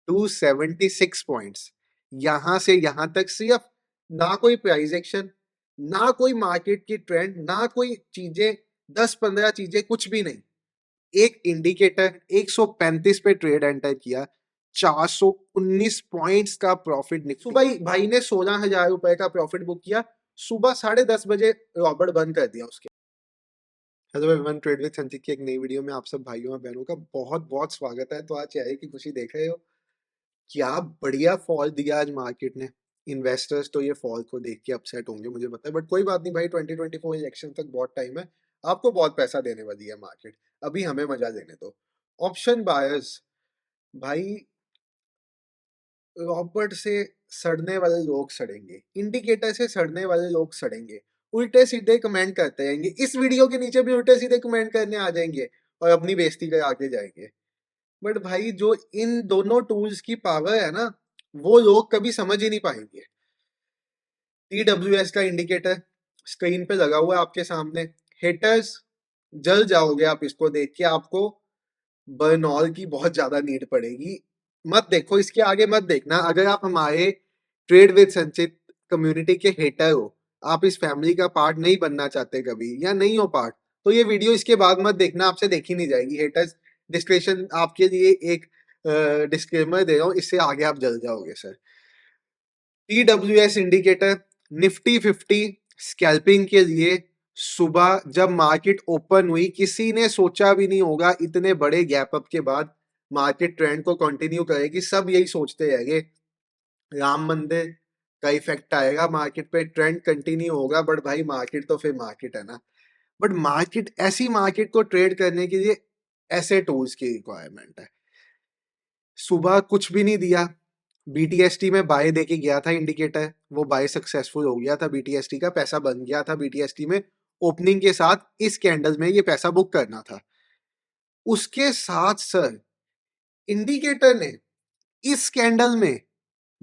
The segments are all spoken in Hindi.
276 पॉइंट्स। यहां से यहां तक सिर्फ ना कोई प्राइस एक्शन, ना कोई मार्केट की ट्रेंड, ना कोई चीजें 10-15 चीजें, कुछ भी नहीं। एक इंडिकेटर 135 पे ट्रेड एंटर किया, 419 पॉइंट्स का प्रॉफिट निकला। सुबह भाई ने 16,000 रुपए का प्रॉफिट बुक किया। सुबह 10:30 बजे रॉबर्ट बंद कर दिया उसके। हेलो एवरीवन, ट्रेड विद संचित की एक नई वीडियो में आप सब भाइयों और बहनों का बहुत बहुत स्वागत है। तो आज चेहरे की खुशी देख रहे हो, क्या बढ़िया फॉल दिया आज मार्केट ने। इन्वेस्टर्स तो ये फॉल को देख के अपसेट होंगे, मुझे पता है, बट कोई बात नहीं भाई, 2024 इलेक्शन तक बहुत टाइम है। आपको बहुत पैसा देने वाली है मार्केट, अभी हमें मजा लेने दो। ऑप्शन बायर्स भाई, रॉबर्ट से सड़ने वाले लोग सड़ेंगे, इंडिकेटर से सड़ने वाले लोग सड़ेंगे, उल्टे सीधे कमेंट करते रहेंगे। इस वीडियो के नीचे भी उल्टे सीधे कमेंट करने आ जाएंगे और अपनी बेइज्जती कर आगे जाएंगे। बट भाई, जो इन दोनों टूल्स की पावर है ना, वो लोग कभी समझ ही नहीं पाएंगे। TWS का इंडिकेटर स्क्रीन पे लगा हुआ है आपके सामने। हेटर्स, जल जाओगे आप इसको देख के। आपको बर्नॉल की बहुत ज्यादा नीड पड़ेगी। मत देखो, इसके आगे मत देखना। अगर आप हमारे ट्रेड विद संचित कम्युनिटी के हेटर हो, आप इस फैमिली का पार्ट नहीं बनना चाहते कभी, या नहीं हो पार्ट, तो ये वीडियो इसके बाद मत देखना, आपसे देखी नहीं जाएगी। हेटर्स डिस्क्रिप्शन आपके लिए एक डिस्क्लेमर दे रहा हूँ, इससे आगे आप जल जाओगे sir. TWS indicator Nifty 50 scalping के लिए सुबह जब मार्केट ओपन हुई, किसी ने सोचा भी नहीं होगा इतने बड़े गैप अप के बाद मार्केट ट्रेंड को कंटिन्यू करेगी। सब यही सोचते रहेंगे राम मंदिर का इफेक्ट आएगा मार्केट पे, ट्रेंड कंटिन्यू होगा। बट भाई, मार्केट तो फिर मार्केट है ना। बट मार्केट, ऐसी मार्केट को ट्रेड करने के लिए ऐसे टूल्स की रिक्वायरमेंट है। सुबह कुछ भी नहीं दिया, BTST में बाय देके गया था इंडिकेटर, वो बाय सक्सेसफुल हो गया था। BTST का पैसा बन गया था। BTST में ओपनिंग के साथ इस कैंडल में ये पैसा बुक करना था। उसके साथ सर, इंडिकेटर ने इस कैंडल में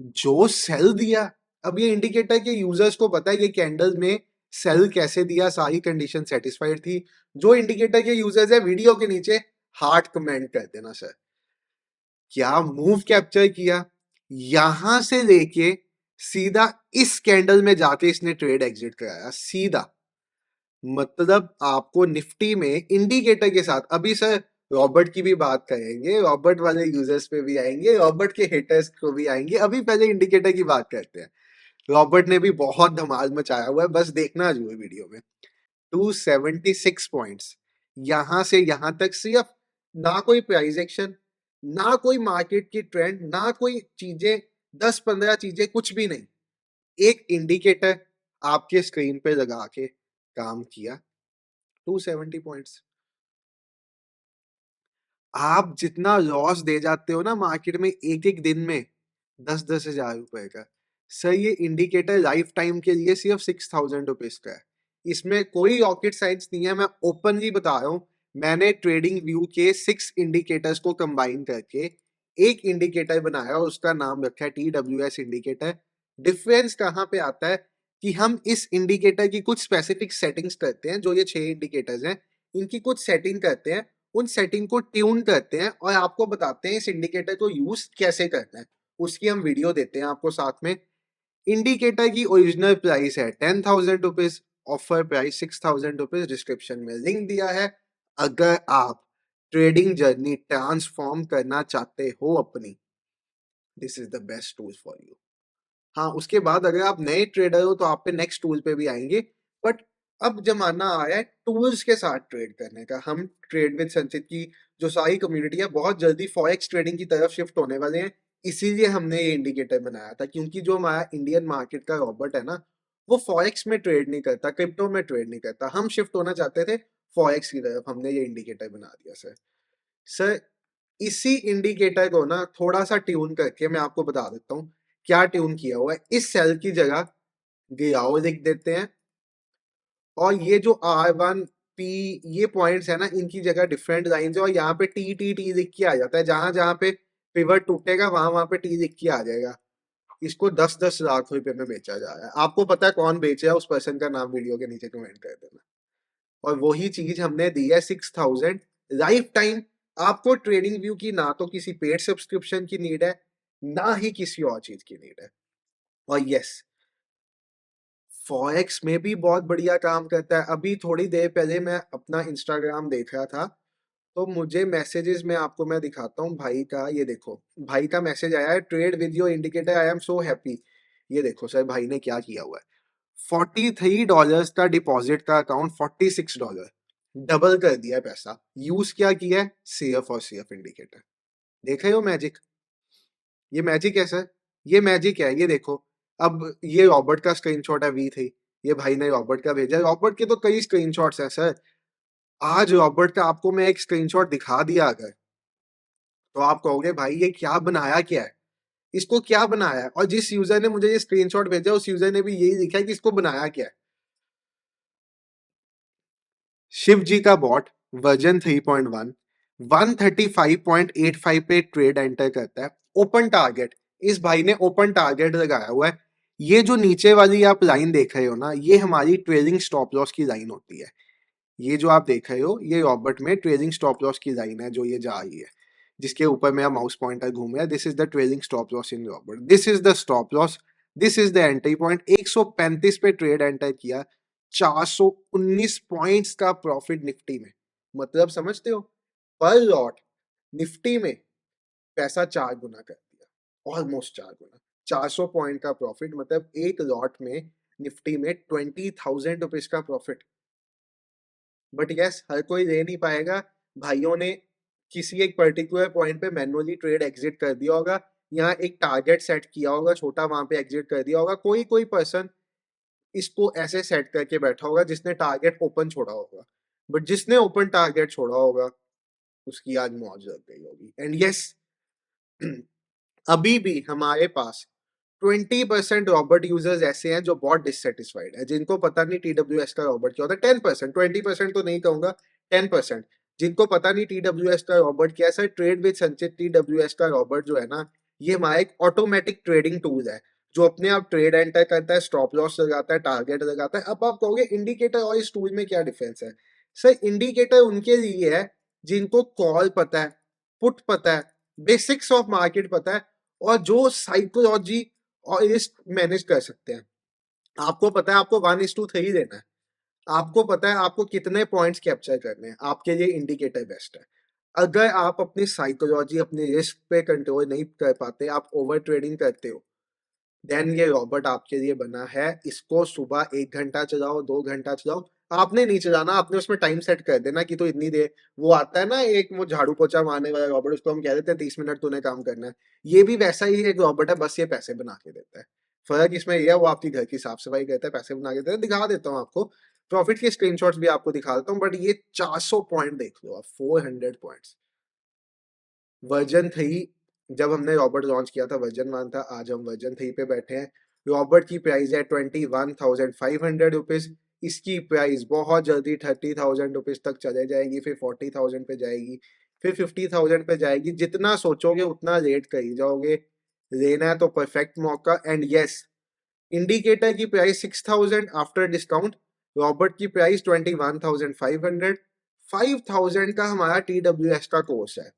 जो सेल दिया, अब ये इंडिकेटर के यूजर्स को पता है ये कैंडल में सेल कैसे दिया, सारी कंडीशन सेटिस्फाइड थी। जो इंडिकेटर के यूजर्स है, वीडियो के नीचे हार्ट कमेंट कर देना सर। क्या मूव कैप्चर किया, यहां से लेके सीधा इस कैंडल में जाके इसने ट्रेड एग्जिट कराया सीधा। मतलब आपको निफ्टी में इंडिकेटर के साथ, अभी सर रॉबर्ट की भी बात करेंगे, रॉबर्ट वाले यूजर्स पे भी आएंगे, रॉबर्ट के हेटर्स को भी आएंगे। अभी पहले इंडिकेटर की बात करते हैं। रॉबर्ट ने भी बहुत धमाल मचाया हुआ है, बस देखना जो है वीडियो में। 276 पॉइंट्स। यहां से यहां तक सिर्फ ना कोई प्राइस एक्शन, ना कोई मार्केट की ट्रेंड, ना कोई चीजें 10-15 चीजें, कुछ भी नहीं। एक इंडिकेटर आपके स्क्रीन पे लगा के काम किया। 270 पॉइंट्स। आप जितना लॉस दे जाते हो ना मार्केट में एक एक दिन में, 10-10 हजार रुपए का, सर ये इंडिकेटर लाइफ टाइम के लिए सिर्फ 6,000 रुपीज का है। इसमें कोई रॉकेट साइंस नहीं है, मैं ओपनली बता रहा हूँ। मैंने ट्रेडिंग व्यू के 6 इंडिकेटर्स को कंबाइन करके एक इंडिकेटर बनाया और उसका नाम रखा है TWS इंडिकेटर। डिफरेंस कहाँ पे आता है कि हम इस इंडिकेटर की कुछ स्पेसिफिक सेटिंग्स करते हैं। जो ये 6 इंडिकेटर्स हैं, इनकी कुछ सेटिंग करते हैं, उन सेटिंग को ट्यून करते हैं और आपको बताते हैं इस इंडिकेटर को यूज कैसे करना है। उसकी हम वीडियो देते हैं आपको साथ में। इंडिकेटर की ओरिजिनल प्राइस है 10,000 rupees, offer price 6,000 rupees. Description में लिंक दिया है। अगर आप ट्रेडिंग जर्नी ट्रांसफॉर्म करना चाहते हो अपनी, this is the best tool for you. हाँ, उसके बाद अगर आप नए ट्रेडर हो तो आप पे नेक्स्ट टूल पे भी आएंगे। बट अब जमाना आया है टूल्स के साथ ट्रेड करने का। हम ट्रेड विद संचित की जो सारी कम्युनिटी है, बहुत जल्दी फॉरेक्स ट्रेडिंग की तरफ शिफ्ट होने वाले हैं। इसीलिए हमने ये इंडिकेटर बनाया था, क्योंकि जो हमारा इंडियन मार्केट का रॉबर्ट है ना, वो फॉरेक्स में ट्रेड नहीं करता, क्रिप्टो में ट्रेड नहीं करता। हम शिफ्ट होना चाहते थे फॉरेक्स की तरफ, हमने ये इंडिकेटर बना दिया सर। सर, इसी इंडिकेटर को ना थोड़ा सा ट्यून करके मैं आपको बता देता हूँ क्या ट्यून किया हुआ है। इस सेल की जगह गिराओ लिख देते हैं, और ये जो R1P, ये पॉइंट्स है ना, इनकी जगह डिफरेंट लाइंस है, और यहाँ पे T लिख के आ जाता है। जहां जहां पे पिवट टूटेगा वहां वहां पे T लिख के आ जाएगा। इसको 10-10 लाख रुपए में बेचा जा रहा है। आपको पता है कौन बेचे है, उस पर्सन का नाम वीडियो के नीचे कमेंट कर देना। और वही चीज हमने दी है 6,000 लाइफ टाइम। आपको ट्रेडिंग व्यू की ना तो किसी पेड सब्सक्रिप्शन की नीड है, ना ही किसी और चीज की नीड है। और यस, फॉरेक्स में भी बहुत बढ़िया काम करता है। अभी थोड़ी देर पहले मैं अपना इंस्टाग्राम देख रहा था, तो मुझे मैसेजेस में आपको मैं दिखाता हूँ भाई का। ये देखो, भाई का मैसेज आया है, trade with your indicator, I am so happy. ये देखो सर भाई ने क्या किया हुआ है, $43 का डिपॉजिट का अकाउंट, $46, डबल कर दिया है पैसा। यूज क्या किया है, सिर्फ और सिर्फ इंडिकेटर। देख रहे हो मैजिक, ये मैजिक है सर, ये मैजिक है। ये देखो, अब ये रॉबर्ट का स्क्रीनशॉट है V3, ये भाई ने रॉबर्ट का भेजा। रॉबर्ट के तो कई स्क्रीनशॉट्स हैं सर। आज रॉबर्ट का आपको मैं एक स्क्रीनशॉट दिखा दिया अगर, तो आप कहोगे भाई ये क्या बनाया, क्या है इसको, क्या बनाया है। और जिस यूजर ने मुझे ये स्क्रीनशॉट भेजा, उस यूजर ने भी यही लिखा है कि इसको बनाया क्या है। शिव जी का बॉट वर्जन 3.1, 135.85 पे ट्रेड एंटर करता है। ओपन टारगेट, इस भाई ने ओपन टारगेट लगाया हुआ है। ये जो नीचे वाली आप लाइन देख रहे हो ना, ये हमारी ट्रेलिंग स्टॉप लॉस की लाइन होती है। ये जो आप देख रहे हो, ये रॉबर्ट में ट्रेलिंग स्टॉप लॉस की लाइन है, जो ये जा रही है, जिसके ऊपर मेरा माउस पॉइंटर घूम रहा है। This is the trailing stop loss in Robert, this is the stop loss, this is the entry point. 135 पे ट्रेड एंटर किया, 419 पॉइंट्स का प्रॉफिट निफ्टी में। मतलब समझते हो, पर लॉट निफ्टी में पैसा 4 गुना कर दिया, ऑलमोस्ट 4 गुना। 400 पॉइंट का प्रॉफिट, मतलब एक लॉट में निफ्टी में 20,000 रुपीज का प्रॉफिट। बट यस, हर कोई ले नहीं पाएगा। भाइयों ने किसी एक पर्टिकुलर पॉइंट पे मैनुअली ट्रेड एग्जिट कर दिया होगा, यहाँ एक टारगेट सेट किया होगा छोटा, वहां पे एग्जिट कर दिया होगा। कोई कोई पर्सन इसको ऐसे सेट करके बैठा होगा जिसने टारगेट ओपन छोड़ा होगा, बट जिसने ओपन टारगेट छोड़ा होगा उसकी आज मौज लग गई होगी। एंड यस, अभी भी हमारे पास 20% रॉबर्ट यूजर्स ऐसे हैं जो बहुत डिससेटिस्फाइड है, जिनको पता नहीं TWS का रॉबर्ट क्या होता है। 10%, 20% तो नहीं कहूंगा, 10% जिनको पता नहीं TWS का रॉबर्ट क्या है। सर ट्रेड विद संचित, TWS का रॉबर्ट जो है ना, ये हमारा एक ऑटोमेटिक ट्रेडिंग टूल है, जो अपने आप ट्रेड एंटर करता है, स्टॉप लॉस लगाता है, टारगेट लगाता है। अब आप कहोगे इंडिकेटर और इस टूल में क्या डिफरेंस है। सर इंडिकेटर उनके लिए है जिनको कॉल पता है, पुट पता है, बेसिक्स ऑफ मार्केट पता है, और जो साइकोलॉजी और रिस्क मैनेज कर सकते हैं। आपको पता है आपको 1:3 देना है, आपको पता है आपको कितने पॉइंट्स कैप्चर करने हैं, आपके लिए इंडिकेटर बेस्ट है। अगर आप अपनी साइकोलॉजी, अपने रिस्क पे कंट्रोल नहीं कर पाते, आप ओवर ट्रेडिंग करते हो, देन ये रॉबर्ट आपके लिए बना है। इसको सुबह 1 घंटा चलाओ, 2 घंटा चलाओ, आपने नहीं चलाना, आपने उसमें टाइम सेट कर देना कि तो इतनी देर। वो आता है ना एक, वो झाड़ू पोछा मारने वाला रॉबर्ट, उसको हम कह देते हैं 30 मिनट तूने काम करना है। ये भी वैसा ही एक रॉबर्ट है, बस ये पैसे बना के देता है। फर्क इसमें यह है, वो आपकी घर की साफ सफाई करता है, पैसे बना के देता है। दिखा देता हूँ आपको, प्रॉफिट के स्क्रीनशॉट्स भी आपको दिखा देता हूँ। बट ये 400 पॉइंट देख लो आप, 400 पॉइंट्स। वर्जन 3, जब हमने रॉबर्ट लॉन्च किया था वर्जन 1 था, आज हम वर्जन 3 पे बैठे हैं। रॉबर्ट की प्राइस है 21,500 रुपीज। इसकी प्राइस बहुत जल्दी 30,000 रुपीज तक चले जाएगी, फिर 40,000 पे जाएगी, फिर 50,000 पे जाएगी। जितना सोचोगे उतना रेट करी जाओगे। लेना है तो परफेक्ट मौका। एंड यस, इंडिकेटर की प्राइस 6,000 आफ्टर डिस्काउंट, रॉबर्ट की प्राइस 21,500। 5,000 का हमारा TWS का कोर्स है।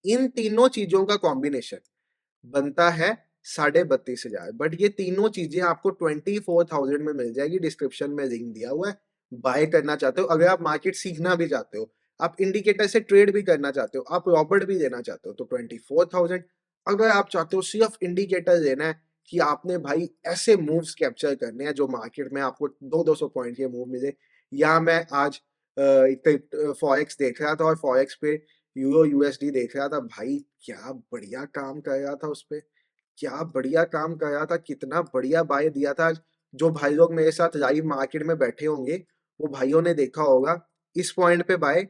इन तीनों चीजों का कॉम्बिनेशन बनता है 32,500। बट ये तीनों चीजें आपको 24,000 में मिल जाएगी। डिस्क्रिप्शन में लिंक दिया हुआ है। बाय करना चाहते हो, अगर आप मार्केट सीखना भी चाहते हो, आप इंडिकेटर से ट्रेड भी करना चाहते हो, आप रॉबर्ट भी लेना चाहते हो, तो 24,000। अगर आप चाहते हो सिर्फ इंडिकेटर लेना है कि आपने भाई ऐसे मूव्स कैप्चर करने हैं जो मार्केट में आपको 200-200 पॉइंट के मूव मिले, या मैं आज फॉरेक्स देख रहा था और फॉरेक्स पे यूरो USD देख रहा था, भाई क्या बढ़िया काम कर रहा था उस पे, क्या बढ़िया काम कर रहा था, कितना बढ़िया बाय दिया था। जो भाई लोग मेरे साथ लाइव मार्केट में बैठे होंगे, वो भाइयों ने देखा होगा, इस पॉइंट पे बाय,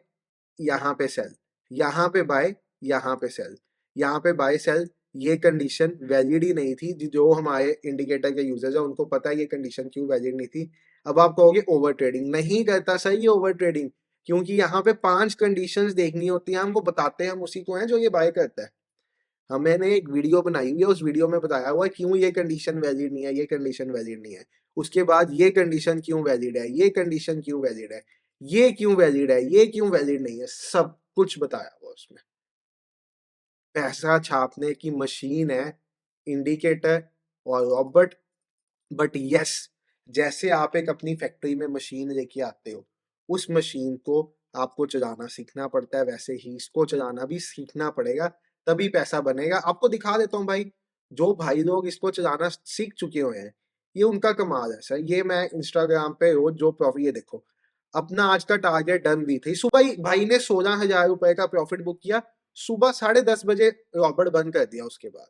यहाँ पे सेल, यहाँ पे बाय, यहाँ पे सेल, यहाँ पे बाय सेल। ये कंडीशन वैलिड ही नहीं थी। जो हमारे इंडिकेटर के यूजर्स है उनको पता है ये कंडीशन क्यों वैलिड नहीं थी। अब आप कहोगे ओवर ट्रेडिंग नहीं करता, सही है ओवर ट्रेडिंग, क्योंकि यहाँ पे 5 कंडीशंस देखनी होती हैं, हमको बताते हैं, हम उसी को हैं जो ये बाय करता है। हम मैंने एक वीडियो बनाई हुई है, उस वीडियो में बताया हुआ है क्यों ये कंडीशन वैलिड नहीं है, ये कंडीशन वैलिड नहीं है, उसके बाद ये कंडीशन क्यों वैलिड है, ये कंडीशन क्यों वैलिड है, ये क्यों वैलिड है, ये क्यों वैलिड नहीं है, सब कुछ बताया हुआ उसमें। पैसा छापने की मशीन है इंडिकेटर और रॉबर्ट। बट यस, जैसे आप एक अपनी फैक्ट्री में मशीन लेके आते हो, उस मशीन को आपको चलाना सीखना पड़ता है, वैसे ही इसको चलाना भी सीखना पड़ेगा, तभी पैसा बनेगा। आपको दिखा देता हूँ भाई, जो भाई लोग इसको चलाना सीख चुके हुए हैं, ये उनका कमाल है सर। ये मैं इंस्टाग्राम पे रोज जो प्रॉफिट, ये देखो अपना आज का टारगेट डन भी थी सुबह ही, भाई ने 16,000 रुपए का प्रॉफिट बुक किया। सुबह 10:30 बजे रॉबर्ट बंद कर दिया, उसके बाद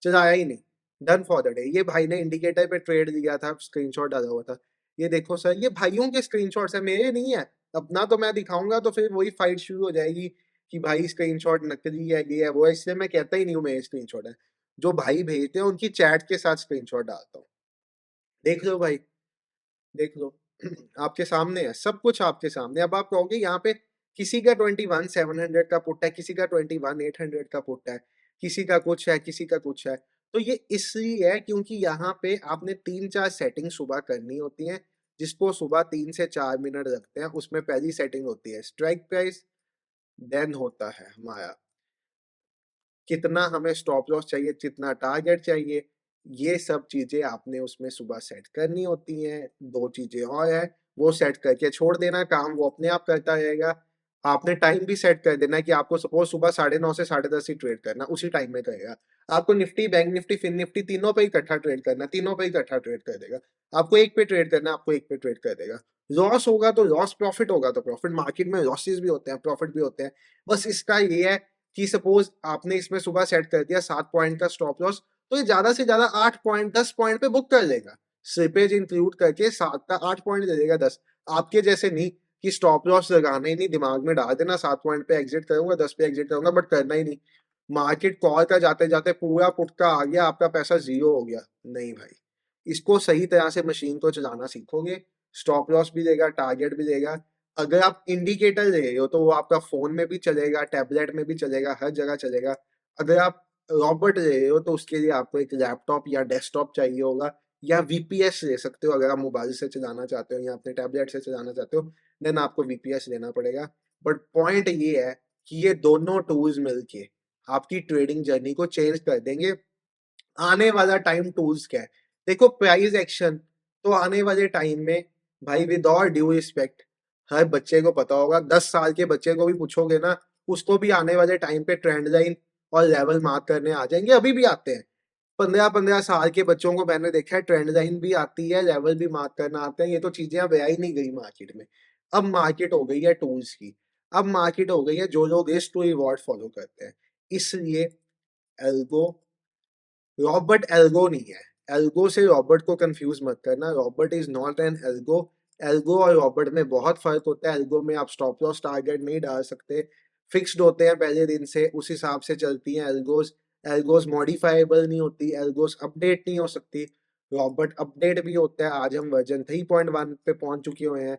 चलाया ही नहीं, डन फॉर द डे। ये भाई ने इंडिकेटर पे ट्रेड दिया था, स्क्रीनशॉट डाला हुआ था। ये देखो सर, ये भाइयों के स्क्रीनशॉट्स है, मेरे नहीं है। अपना तो मैं दिखाऊंगा तो फिर वही फाइट शुरू हो जाएगी कि भाई स्क्रीनशॉट नकली है, ये है वो है, इसलिए मैं कहता ही नहीं हूँ मेरे स्क्रीनशॉट है। जो भाई भेजते हैं उनकी चैट के साथ स्क्रीनशॉट डालता हूँ। देख लो भाई, देख लो। आपके सामने है, सब कुछ आपके सामने। अब आप कहोगे यहाँ पे किसी का 21,700 का पुट है, किसी का 21,800 का पुट है, किसी का कुछ है, किसी का कुछ है। तो ये इसलिए है क्योंकि यहाँ पे आपने 3-4 सेटिंग सुबह करनी होती हैं, जिसको सुबह 3 से 4 मिनट लगते हैं। उसमें पहली सेटिंग होती है स्ट्राइक प्राइस, देन होता है हमारा कितना हमें स्टॉप लॉस चाहिए, कितना टारगेट चाहिए, ये सब चीजें आपने उसमें सुबह सेट करनी होती हैं। दो चीजें और है, वो सेट करके छोड़ देना, काम वो अपने आप करता रहेगा। आपने टाइम भी सेट कर देना है कि आपको सपोज सुबह 9:30 से 10:30 ही ट्रेड करना, उसी टाइम में करेगा। आपको Nifty, Bank Nifty, Fin Nifty तीनों पे इकट्ठा ट्रेड करना, तीनों पे इकट्ठा ट्रेड कर देगा। आपको एक पे ट्रेड करना, आपको एक पे ट्रेड कर देगा। लॉस होगा तो लॉस, प्रॉफिट होगा तो प्रॉफिट। मार्केट में लॉसेस भी होते हैं, प्रॉफिट भी होते हैं। बस इसका ये है कि सपोज आपने इसमें सुबह सेट कर दिया 7 पॉइंट का स्टॉप लॉस, तो ये ज्यादा से ज्यादा 8 पॉइंट, 10 पॉइंट पे बुक कर लेगा। स्लिपेज इंक्लूड करके 7 का 8 पॉइंट दे देगा, 10। आपके जैसे नहीं कि स्टॉप लॉस लगाना ही नहीं, दिमाग में डाल देना 7 पॉइंट पे एग्जिट करूंगा, 10 पे एग्जिट करूंगा, बट करना ही नहीं। मार्केट कॉल का जाते जाते पूरा पुट का आ गया, आपका पैसा जीरो हो गया। नहीं भाई, इसको सही तरह से मशीन को चलाना सीखोगे, स्टॉप लॉस भी देगा, टारगेट भी देगा। अगर आप इंडिकेटर ले रहे हो तो वो आपका फोन में भी चलेगा, टैबलेट में भी चलेगा, हर जगह चलेगा। अगर आप रॉबर्ट ले रहे हो तो उसके लिए आपको एक लैपटॉप या डेस्कटॉप चाहिए होगा, या वीपीएस ले सकते हो अगर आप मोबाइल से चलाना चाहते हो या अपने टैबलेट से चलाना चाहते हो, देन आपको वीपीएस लेना पड़ेगा। बट पॉइंट ये है कि ये दोनों टूल्स मिलके आपकी ट्रेडिंग जर्नी को चेंज कर देंगे। आने वाला टाइम टूल्स क्या है, देखो प्राइस एक्शन तो आने वाले टाइम में, भाई विद ऑल ड्यू रिस्पेक्ट, हर बच्चे को पता होगा। 10 साल के बच्चे को भी पूछोगे ना, उसको भी आने वाले टाइम पे ट्रेंड लाइन और लेवल मार्क करने आ जाएंगे, अभी भी आते हैं। 15-15 साल के बच्चों को मैंने देखा है, ट्रेंड लाइन भी आती है, लेवल भी मार्क करना आता है। ये तो चीजें अब आई नहीं गई मार्केट में। अब मार्केट हो गई है टूल्स की, अब मार्केट हो गई है जो लोग रिस्क टू रिवॉर्ड फॉलो करते हैं। इसलिए एल्गो, रॉबर्ट एल्गो नहीं है। एल्गो से रॉबर्ट को कंफ्यूज मत करना, Robert is not an algo. Algo और रॉबर्ट में बहुत फर्क होता है। एल्गो में आप स्टॉप लॉस टारगेट नहीं डाल सकते, फिक्स्ड होते हैं पहले दिन से, उस हिसाब से चलती हैं एल्गोज। एल्गोज मॉडिफाइबल नहीं होती, एल्गोज अपडेट नहीं हो सकती। रॉबर्ट अपडेट भी होता है। आज हम वर्जन 3.1 पे पहुंच चुके हुए हैं,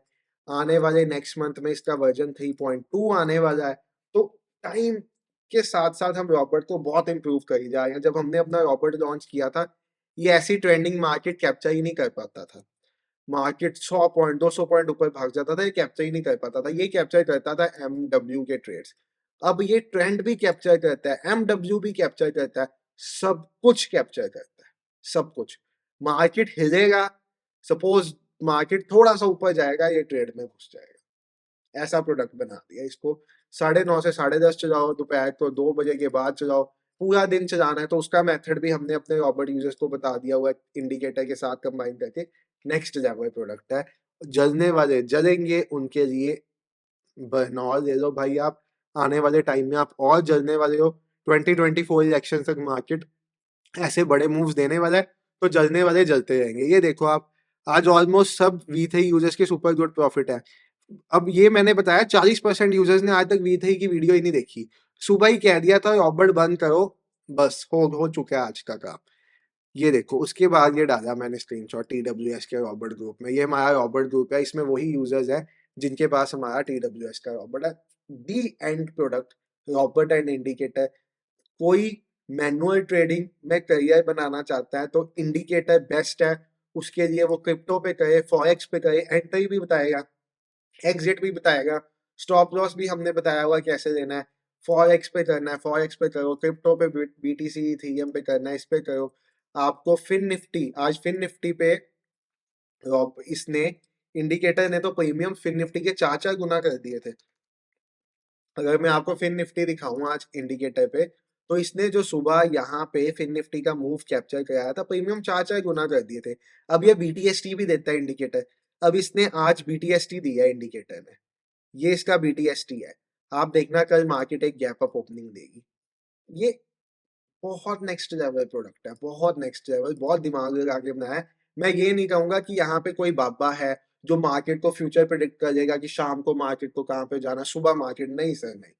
आने वाले नेक्स्ट मंथ में इसका वर्जन 3.2 आने वाला है। तो टाइम के साथ साथ हम रॉबर्ट को बहुत इंप्रूव करी जा रहे हैं। जब हमने अपना रॉबर्ट लॉन्च किया था, ये ऐसी ट्रेंडिंग मार्केट कैप्चर ही नहीं कर पाता था। मार्केट 100 पॉइंट 200 पॉइंट ऊपर भाग जाता था, ये कैप्चर ही नहीं कर पाता था। ये कैप्चर करता था एमडब्ल्यू के ट्रेड्स। अब ये ट्रेंड भी कैप्चर करता है, एमडब्ल्यू भी कैप्चर करता है, सब कुछ कैप्चर करता है, सब कुछ। मार्केट हिलेगा, सपोज मार्केट थोड़ा सा ऊपर जाएगा, ये ट्रेड में घुस जाएगा। ऐसा प्रोडक्ट बना दिया इसको। 9:30 से 10:30 चलाओ, दोपहर को 2 बजे के बाद चलाओ, पूरा दिन चलाना है तो उसका मेथड भी हमने अपने रॉबर्ट यूजर्स को बता दिया हुआ है, इंडिकेटर के साथ कंबाइन करके। नेक्स्ट लेवल प्रोडक्ट है। जलने वाले जलेंगे, उनके लिए बरनौल ले लो भाई आप। आने वाले टाइम में आप और जलने वाले हो। 2024 इलेक्शन तक मार्केट ऐसे बड़े मूव्स देने वाला है, तो जलने वाले जलते रहेंगे। ये देखो आप, आज ऑलमोस्ट सब V3 यूजर्स के सुपर गुड प्रॉफिट है। अब ये मैंने बताया 40% यूजर्स ने आज तक V3 की वीडियो ही नहीं देखी। सुबह ही कह दिया था रॉबर्ट बंद करो, बस हो चुका है आज का काम। ये देखो, उसके बाद ये डाला मैंने स्क्रीनशॉट TWS के रॉबर्ट ग्रुप में। ये हमारा रॉबर्ट ग्रुप है, इसमें वही यूजर्स है जिनके पास हमारा TWS का रॉबर्ट है। The end product robot and indicator. कोई मैनुअल ट्रेडिंग में करियर बनाना चाहता है तो इंडिकेटर बेस्ट है उसके लिए। वो क्रिप्टो पे करे, फॉरेक्स पे करे, एंट्री भी बताएगा, एग्जिट भी बताएगा, स्टॉप लॉस भी हमने बताया हुआ कैसे लेना है। फॉरेक्स पे करना है फॉरेक्स पे करो, क्रिप्टो पे बीटीसी इथेरियम पे करना है इस पे करो। आपको फिन निफ्टी, आज फिन निफ्टी पे इसने इंडिकेटर ने तो प्रीमियम फिन निफ्टी के 4-4 गुना कर दिए थे। अगर मैं आपको फिन निफ्टी दिखाऊं आज इंडिकेटर पे, तो इसने जो सुबह यहाँ पे फिन निफ्टी का मूव कैप्चर कराया था, प्रीमियम 4-4 गुना कर दिए थे। अब ये बीटीएसटी भी देता है इंडिकेटर। अब इसने आज बीटीएसटी दिया है इंडिकेटर में, ये इसका बीटीएसटी है। आप देखना कल मार्केट एक गैप अप ओपनिंग देगी। ये बहुत नेक्स्ट लेवल प्रोडक्ट है, बहुत नेक्स्ट लेवल, बहुत दिमाग लगा के बनाया है। मैं ये नहीं कहूंगा कि यहाँ पे कोई बाबा है जो मार्केट को फ्यूचर प्रिडिक्ट करेगा कि शाम को मार्केट को कहाँ पे जाना, सुबह मार्केट, नहीं सर नहीं।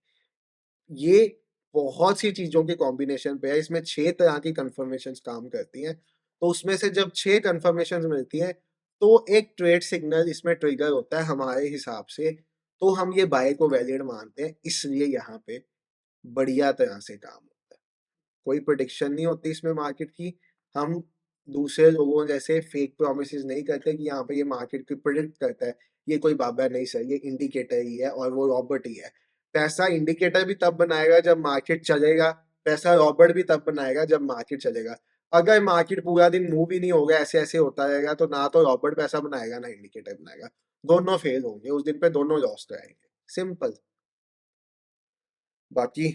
ये बहुत सी चीजों के कॉम्बिनेशन पे है, इसमें 6 तरह की कंफर्मेशन काम करती हैं। तो उसमें से जब 6 कंफर्मेशन मिलती हैं, तो एक ट्रेड सिग्नल इसमें ट्रिगर होता है हमारे हिसाब से। तो हम ये बाय को वैलिड मानते हैं, इसलिए यहाँ पे बढ़िया तरह से काम होता है। कोई प्रोडिक्शन नहीं होती इसमें मार्केट की। हम दूसरे लोगों जैसे फेक प्रोमिसेस नहीं करते कि यहाँ पे ये मार्केट की प्रिडिक्ट करता है। ये कोई बाबा नहीं सर, ये इंडिकेटर ही है और वो रॉबर्ट ही है। पैसा इंडिकेटर भी तब बनाएगा जब मार्केट चलेगा, पैसा रॉबर्ट भी तब बनाएगा जब मार्केट चलेगा। अगर मार्केट पूरा दिन मूव ही नहीं होगा, ऐसे ऐसे होता रहेगा, तो ना तो रॉबर्ट पैसा बनाएगा ना इंडिकेटर बनाएगा। दोनों फेल होंगे उस दिन पे, दोनों लॉस कराएंगे। सिंपल। बाकी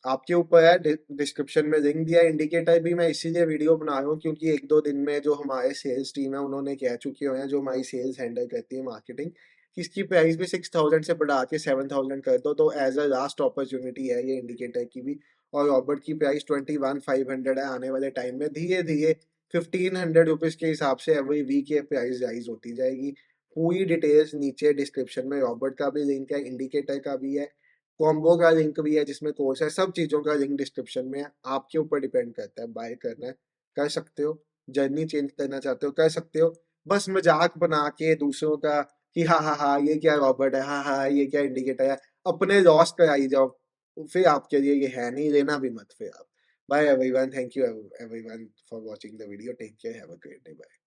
आपके ऊपर है। डिस्क्रिप्शन में लिंक दिया है इंडिकेटर भी, मैं इसीलिए वीडियो बना रहा हूँ क्योंकि 1-2 दिन में जो हमारे सेल्स टीम है उन्होंने कह चुके हुए हैं, जो हमारी सेल्स हैंडल करती है मार्केटिंग, कि इसकी प्राइस भी 6000 से बढ़ा के 7000 कर दो। तो एज अ लास्ट अपॉर्चुनिटी है ये इंडिकेटर की भी। और रॉबर्ट की प्राइस 21,500 है। आने वाले टाइम में धीरे धीरे 1500 रुपीज के हिसाब से एवरी वीक ये प्राइस राइज होती जाएगी। पूरी डिटेल्स नीचे डिस्क्रिप्शन में रॉबर्ट का भी लिंक है, इंडिकेटर का भी है, कॉम्बो का लिंक भी है जिसमें कोर्स है, सब चीज़ों का लिंक डिस्क्रिप्शन में है। आपके ऊपर डिपेंड करता है, बाय करना है कर सकते हो, जर्नी चेंज करना चाहते हो कर सकते हो। बस मजाक बना के दूसरों का कि हाँ हाँ हाँ ये क्या रॉबर्ट है, हाँ हाँ ये क्या इंडिकेटर है, अपने लॉस कराई जाओ, फिर आपके लिए ये है नहीं, लेना भी मत फिर आप। Bye everyone, thank you everyone for watching the video, take care, have a great day, bye.